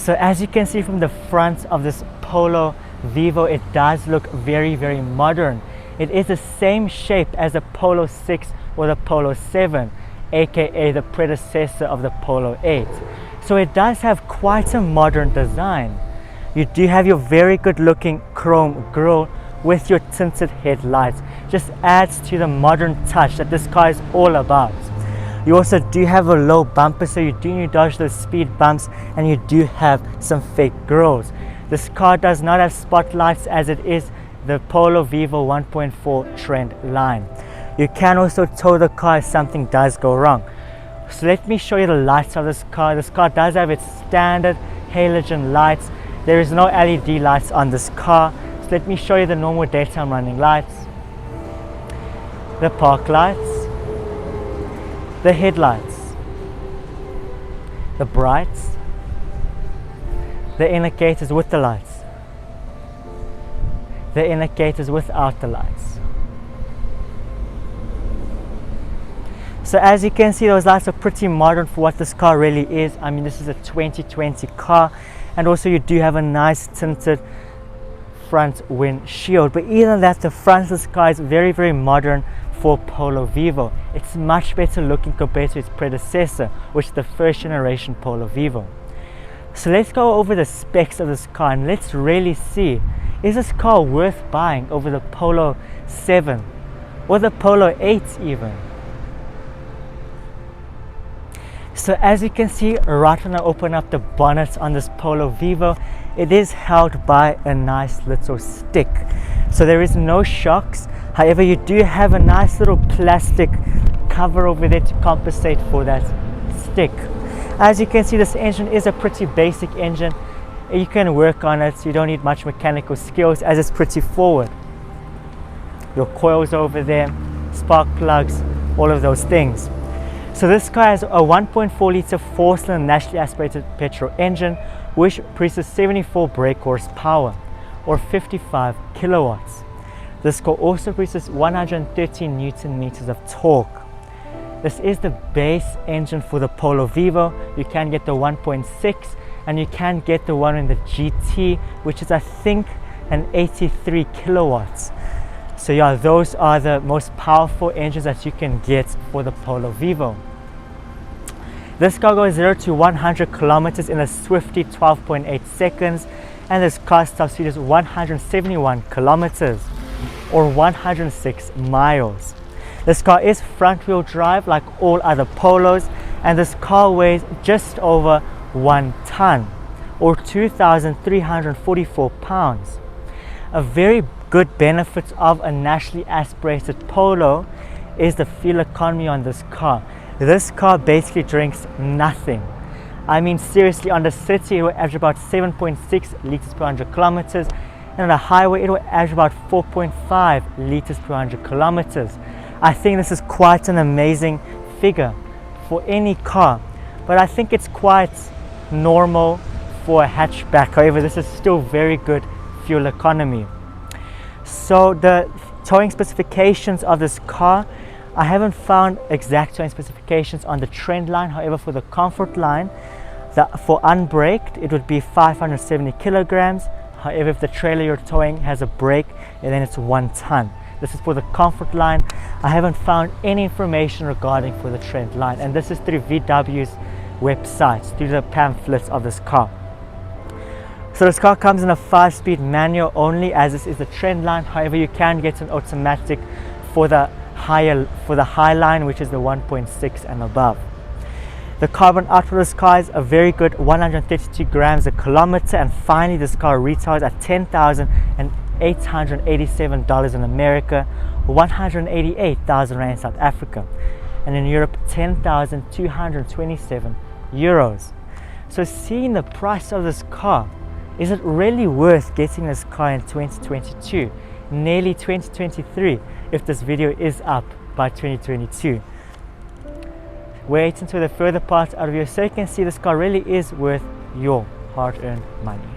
So as you can see from the front of this Polo Vivo, it does look very, very modern. It is the same shape as the Polo 6 or the Polo 7, aka the predecessor of the Polo 8. So it does have quite a modern design. You do have your very good looking chrome grille with your tinted headlights. Just adds to the modern touch that this car is all about. You also do have a low bumper, so you do need to dodge those speed bumps, and you do have some fake grills. This car does not have spotlights as it is the Polo Vivo 1.4 Trendline. You can also tow the car if something does go wrong. So let me show you the lights of this car. This car does have its standard halogen lights. There is no LED lights on this car. So let me show you the normal daytime running lights, the park lights, the headlights, the brights, the indicators with the lights, the indicators without the lights. So as you can see, those lights are pretty modern for what this car really is. I mean, this is a 2020 car, and also you do have a nice tinted front windshield. But even that, the front of this car is very, very modern for Polo Vivo. It's much better looking compared to its predecessor, which is the first generation Polo Vivo. So let's go over the specs of this car and let's really see, is this car worth buying over the Polo 7 or the Polo 8 even? So as you can see, right when I open up the bonnet on this Polo Vivo, it is held by a nice little stick. So there is no shocks. However, you do have a nice little plastic cover over there to compensate for that stick. As you can see, this engine is a pretty basic engine. You can work on it. You don't need much mechanical skills as it's pretty forward. Your coils over there, spark plugs, all of those things. So this car has a 1.4 litre 4-cylinder naturally aspirated petrol engine which produces 74 brake horsepower or 55 kilowatts. This car also produces 113 Newton meters of torque. This is the base engine for the Polo Vivo. You can get the 1.6 and you can get the one in the GT, which is I think an 83 kilowatts. So yeah, those are the most powerful engines that you can get for the Polo Vivo. This car goes 0 to 100 kilometers in a swifty 12.8 seconds, and this car top speed is 171 kilometers or 106 miles. This car is front wheel drive like all other Polos, and this car weighs just over 1 ton or 2,344 pounds. A very good benefit of a naturally aspirated Polo is the fuel economy on this car. This car basically drinks nothing. I mean, seriously, on the city it will average about 7.6 liters per 100 kilometers, and on the highway it will average about 4.5 liters per 100 kilometers. I think this is quite an amazing figure for any car, but I think it's quite normal for a hatchback. However, this is still very good fuel economy. So the towing specifications of this car, I haven't found exact towing specifications on the Trendline. However, for the Comfort line, for unbraked, it would be 570 kilograms. However, if the trailer you're towing has a brake, then it's 1 ton. This is for the Comfort line. I haven't found any information regarding for the Trendline, and this is through VW's website, through the pamphlets of this car. So this car comes in a 5-speed manual only, as this is the Trendline. However, you can get an automatic for the high line, which is the 1.6 and above. The carbon output of this car is a very good 132 grams a kilometer, and finally this car retails at $10,887 in America, 188,000 rand in South Africa, and in Europe 10,227 euros. So seeing the price of this car, is it really worth getting this car in 2022, nearly 2023, if this video is up by 2022? Wait until the further part of the video so you can see this car really is worth your hard-earned money.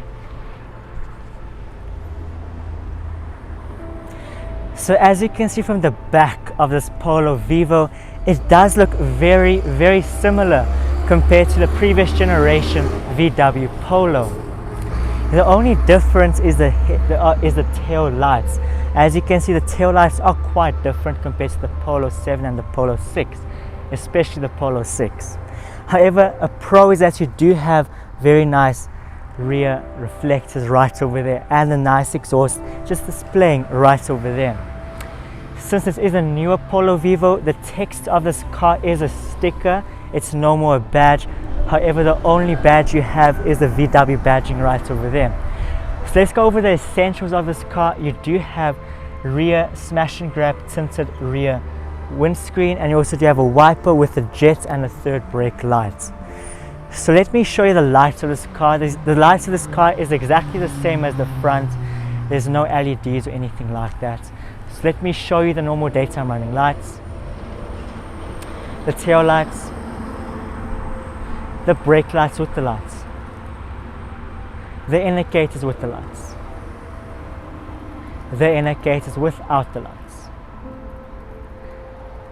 So as you can see from the back of this Polo Vivo, it does look very, very similar compared to the previous generation VW Polo. The only difference is the tail lights. As you can see, the tail lights are quite different compared to the Polo 7 and the Polo 6, especially the Polo 6. However, a pro is that you do have very nice rear reflectors right over there and a nice exhaust just displaying right over there. Since this is a newer Polo Vivo, the text of this car is a sticker. It's no more a badge. However, the only badge you have is the VW badging right over there. So let's go over the essentials of this car. You do have rear smash and grab tinted rear windscreen, and you also do have a wiper with a jet and a third brake light. So let me show you the lights of this car. The lights of this car is exactly the same as the front. There's no LEDs or anything like that. So let me show you the normal daytime running lights, the tail lights, the brake lights with the lights, the indicators with the lights, the indicators without the lights,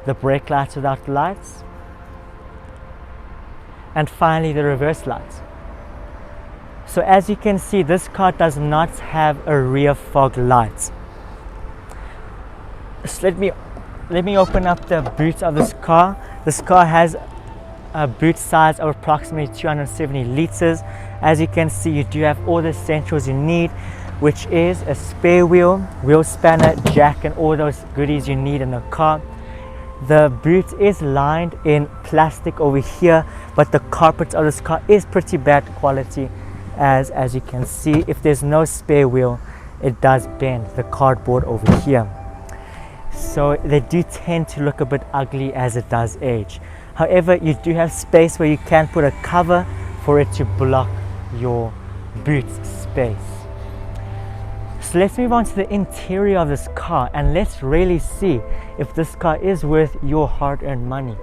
the brake lights without the lights, and finally the reverse lights. So as you can see, this car does not have a rear fog light. So let me open up the boot of this car. This car has a boot size of approximately 270 liters. As you can see, you do have all the essentials you need, which is a spare wheel, wheel spanner, jack, and all those goodies you need in a car. The boot is lined in plastic over here, but the carpet of this car is pretty bad quality. As you can see, if there's no spare wheel, it does bend the cardboard over here. So they do tend to look a bit ugly as it does age. However, you do have space where you can put a cover for it to block your boot space. So let's move on to the interior of this car, and let's really see if this car is worth your hard-earned money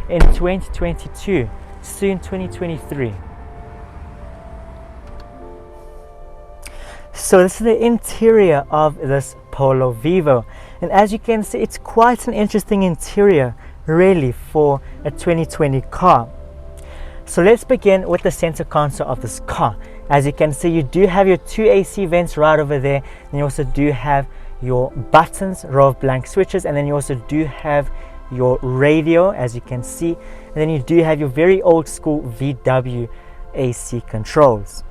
in 2022, soon 2023. So this is the interior of this Polo Vivo, and as you can see, it's quite an interesting interior really for a 2020 car. So let's begin with the center console of this car. As you can see, you do have your two AC vents right over there, and you also do have your buttons, row of blank switches, and then you also do have your radio, as you can see, and then you do have your very old school VW AC controls.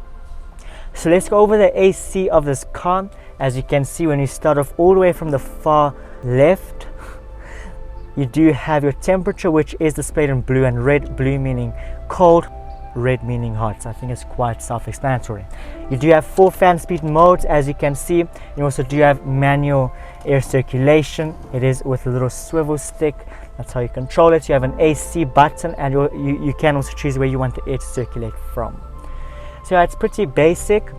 So let's go over the AC of this car. As you can see, when you start off all the way from the far left, you do have your temperature, which is displayed in blue and red, blue meaning cold, red meaning hot. So I think it's quite self-explanatory. You do have 4 fan speed modes, as you can see. You also do have manual air circulation. It is with a little swivel stick. That's how you control it. You have an AC button, and you can also choose where you want the air to circulate from. So it's pretty basic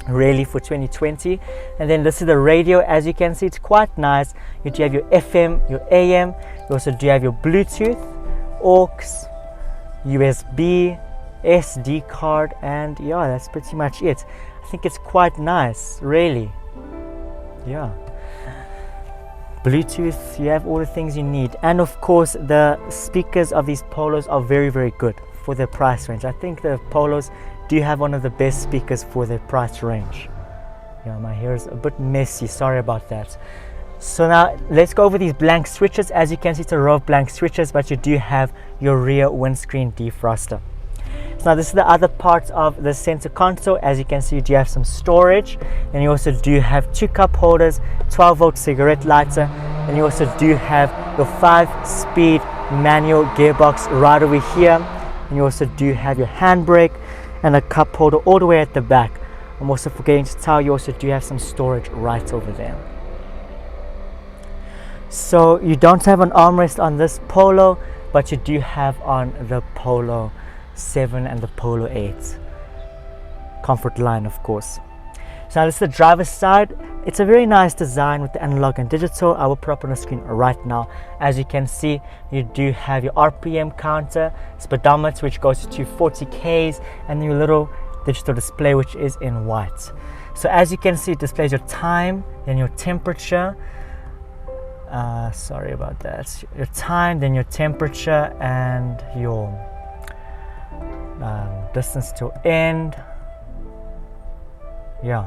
really for 2020. And then this is the radio. As you can see, it's quite nice. You do have your FM, your AM. You also do have your Bluetooth, aux, USB, SD card, and yeah, that's pretty much it. I think it's quite nice, really. Yeah, Bluetooth, you have all the things you need, and of course the speakers of these Polos are very, very good for their price range. I think the Polos do have one of the best speakers for their price range. Yeah, my hair is a bit messy, sorry about that. So now let's go over these blank switches. As you can see, it's a row of blank switches, but you do have your rear windscreen defroster. So now this is the other part of the center console. As you can see, you do have some storage, and you also do have 2 cup holders, 12-volt cigarette lighter, and you also do have your 5-speed manual gearbox right over here, and you also do have your handbrake and a cup holder all the way at the back. I'm also forgetting to tell you, also do have some storage right over there. So you don't have an armrest on this Polo, but you do have on the Polo 7 and the Polo 8 comfort line, of course. So now this is the driver's side. It's a very nice design with the analog and digital. I will put up on the screen right now. As you can see, you do have your RPM counter, speedometer, which goes to 40 Ks, and your little digital display, which is in white. So as you can see, it displays your time and your temperature. Sorry about that. Your time, then your temperature, and your distance to end. Yeah,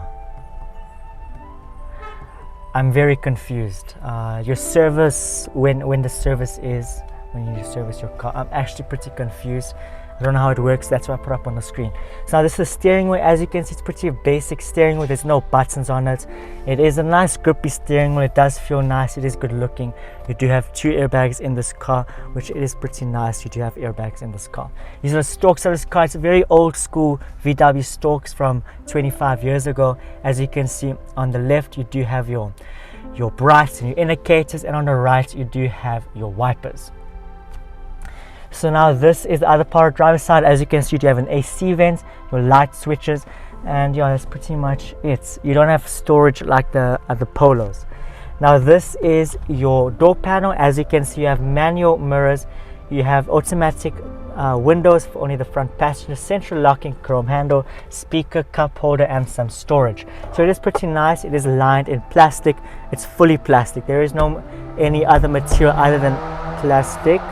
I'm very confused. Your service, when the service is, when you service your car, I'm actually pretty confused. I don't know how it works, that's why I put up on the screen. So now this is the steering wheel. As you can see, it's pretty basic steering wheel. There's no buttons on it. It is a nice grippy steering wheel. It does feel nice. It is good looking. You do have 2 airbags in this car, which is pretty nice. You do have airbags in this car. These are the stalks of this car. It's a very old school VW stalks from 25 years ago. As you can see on the left, you do have your brights and your indicators, and on the right you do have your wipers. So now this is the other part of the driver's side. As you can see, you do have an AC vent, your light switches, and yeah, that's pretty much it. You don't have storage like the other Polos. Now this is your door panel. As you can see, you have manual mirrors, you have automatic windows for only the front passenger, central locking chrome handle, speaker, cup holder, and some storage. So it is pretty nice. It is lined in plastic. It's fully plastic. There is no any other material other than plastic.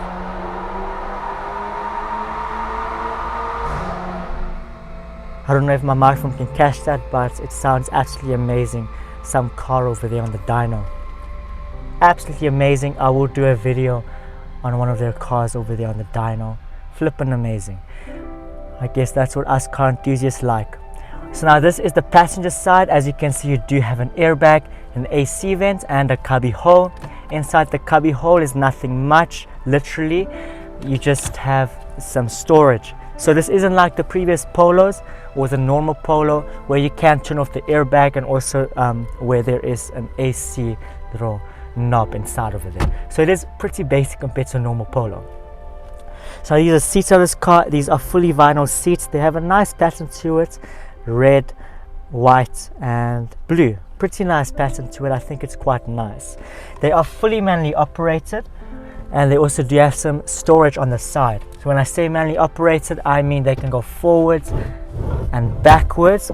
I don't know if my microphone can catch that, but it sounds absolutely amazing. Some car over there on the dyno. Absolutely amazing. I will do a video on one of their cars over there on the dyno. Flippin' amazing. I guess that's what us car enthusiasts like. So now this is the passenger side. As you can see, you do have an airbag, an AC vent, and a cubby hole. Inside the cubby hole is nothing much, literally. You just have some storage. So this isn't like the previous Polos or the normal Polo where you can turn off the airbag, and also where there is an AC little knob inside over there. So it is pretty basic compared to a normal Polo. So these are seats of this car. These are fully vinyl seats. They have a nice pattern to it, red, white, and blue. Pretty nice pattern to it. I think it's quite nice. They are fully manually operated, and they also do have some storage on the side. So when I say manually operated, I mean they can go forwards and backwards.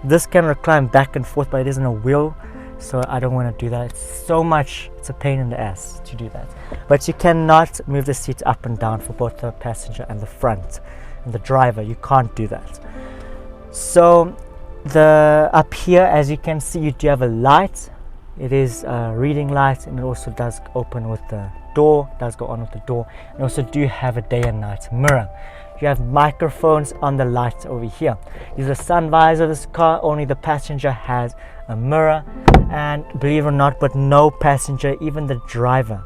This can recline back and forth, but it isn't a wheel, so I don't want to do that. It's a pain in the ass to do that. But you cannot move the seats up and down for both the passenger and the front and the driver. You can't do that. So up here, as you can see, you do have a light. It is a reading light, and it also does open with the door, does go on with the door. And also do have a day and night mirror. You have microphones on the lights over here. These are sun visor of this car. Only the passenger has a mirror, and believe it or not, but no passenger, even the driver,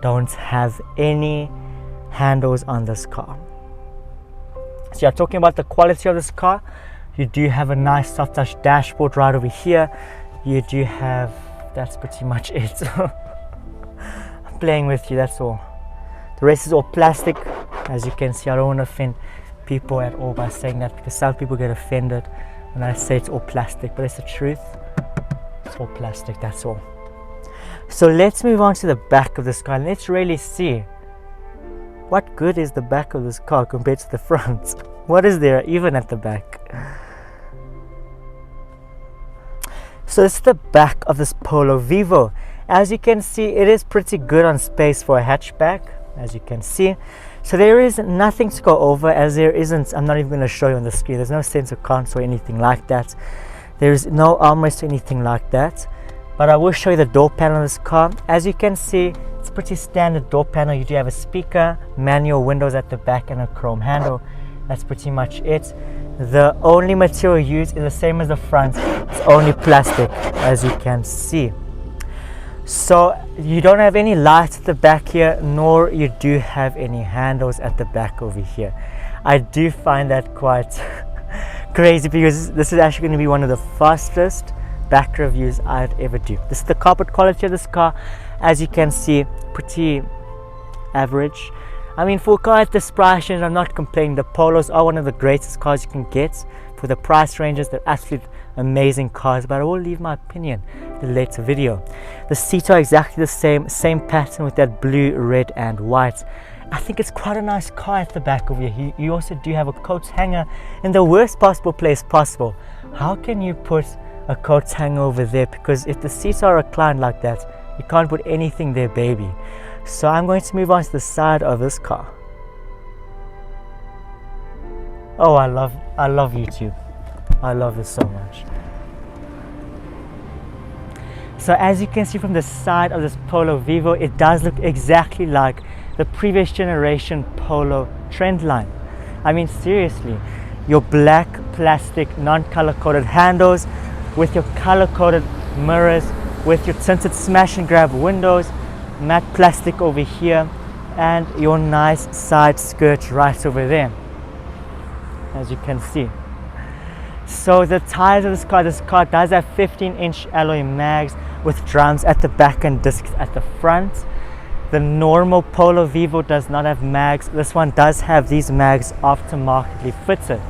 don't have any handles on this car. So you're talking about the quality of this car. You do have a nice soft touch dashboard right over here. You do have, that's pretty much it. I'm playing with you, that's all. The rest is all plastic. As you can see, I don't want to offend people at all by saying that, because some people get offended when I say it's all plastic, but it's the truth. It's all plastic, that's all. So let's move on to the back of this car, and let's really see what good is the back of this car compared to the front. What is there even at the back? So this is the back of this Polo Vivo. As you can see, it is pretty good on space for a hatchback, as you can see. So there is nothing to go over, as there isn't, I'm not even going to show you on the screen, there's no center console or anything like that. There's no armrest or anything like that. But I will show you the door panel of this car. As you can see, it's a pretty standard door panel. You do have a speaker, manual windows at the back, and a chrome handle. That's pretty much it. The only material used is the same as the front. It's only plastic, as you can see. So you don't have any lights at the back here, nor you do have any handles at the back over here. I do find that quite crazy, because this is actually going to be one of the fastest back reviews I'd ever do. This is the carpet quality of this car. As you can see, pretty average. I mean, for a car at this price range, I'm not complaining. The Polos are one of the greatest cars you can get for the price ranges. They're absolutely amazing cars, but I will leave my opinion in the later video. The seats are exactly the same pattern with that blue, red, and white. I think it's quite a nice car at the back over here. You also do have a coat hanger in the worst possible place possible. How can you put a coat hanger over there? Because if the seats are reclined like that, you can't put anything there, baby. So I'm going to move on to the side of this car. Oh, I love YouTube. I love this so much. So as you can see from the side of this Polo Vivo, it does look exactly like the previous generation Polo Trendline. I mean, seriously, your black plastic non-color coded handles with your color coded mirrors, with your tinted smash and grab windows, matte plastic over here, and your nice side skirt right over there, as you can see. So the tires of this car does have 15-inch alloy mags with drums at the back and discs at the front. The normal Polo Vivo does not have mags. This one does have these mags aftermarkedly fitted.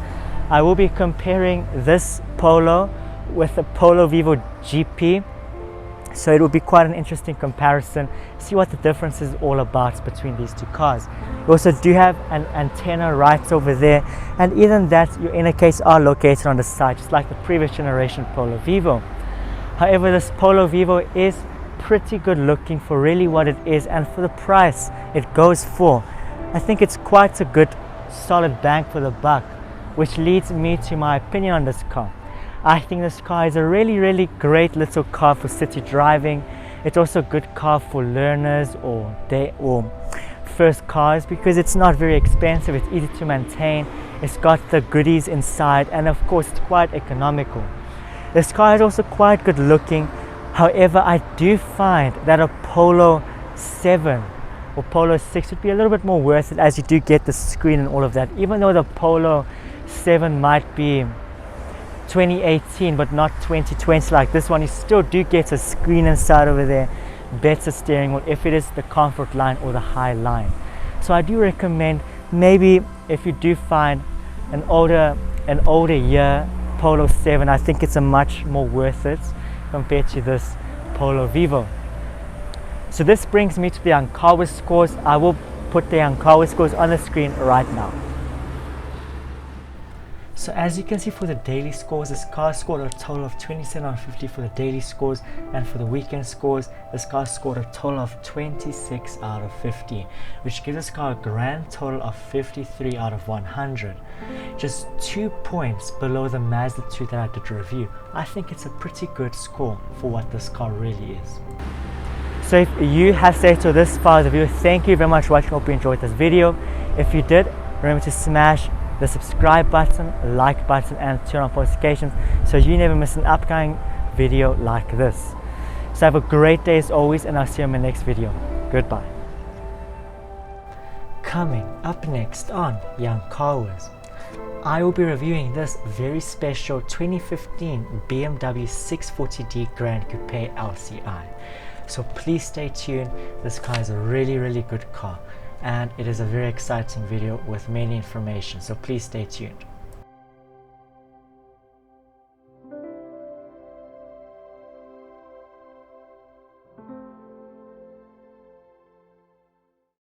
I will be comparing this Polo with the Polo Vivo GP, so it will be quite an interesting comparison, see what the difference is all about between these two cars. You also do have an antenna right over there, and even that, your inner case are located on the side, just like the previous generation Polo Vivo. However, this Polo Vivo is pretty good looking for really what it is, and for the price it goes for. I think it's quite a good solid bang for the buck, which leads me to my opinion on this car. I think this car is a really great little car for city driving. It's also a good car for learners or first cars, because it's not very expensive, it's easy to maintain, it's got the goodies inside, and of course it's quite economical. This car is also quite good looking. However, I do find that a Polo 7 or Polo 6 would be a little bit more worth it, as you do get the screen and all of that. Even though the Polo 7 might be 2018 but not 2020 like this one, you still do get a screen inside over there, better steering wheel if it is the comfort line or the high line. So I do recommend, maybe if you do find an older year Polo 7, I think it's a much more worth it compared to this Polo Vivo. So this brings me to the Car Wiz scores. I will put the Car Wiz scores on the screen right now. So as you can see, for the daily scores, this car scored a total of 27 out of 50 for the daily scores, and for the weekend scores, this car scored a total of 26 out of 50, which gives this car a grand total of 53 out of 100. Just 2 points below the Mazda 2 that I did review. I think it's a pretty good score for what this car really is. So if you have stayed till this far of the video, thank you very much for watching. Hope you enjoyed this video. If you did, remember to smash the subscribe button, like button, and turn on notifications so you never miss an upcoming video like this. So have a great day as always, and I'll see you in my next video. Goodbye. Coming up next on Young Car Wiz, I will be reviewing this very special 2015 BMW 640D Grand Coupe LCI. So please stay tuned. This car is a really good car, and it is a very exciting video with many information, so please stay tuned.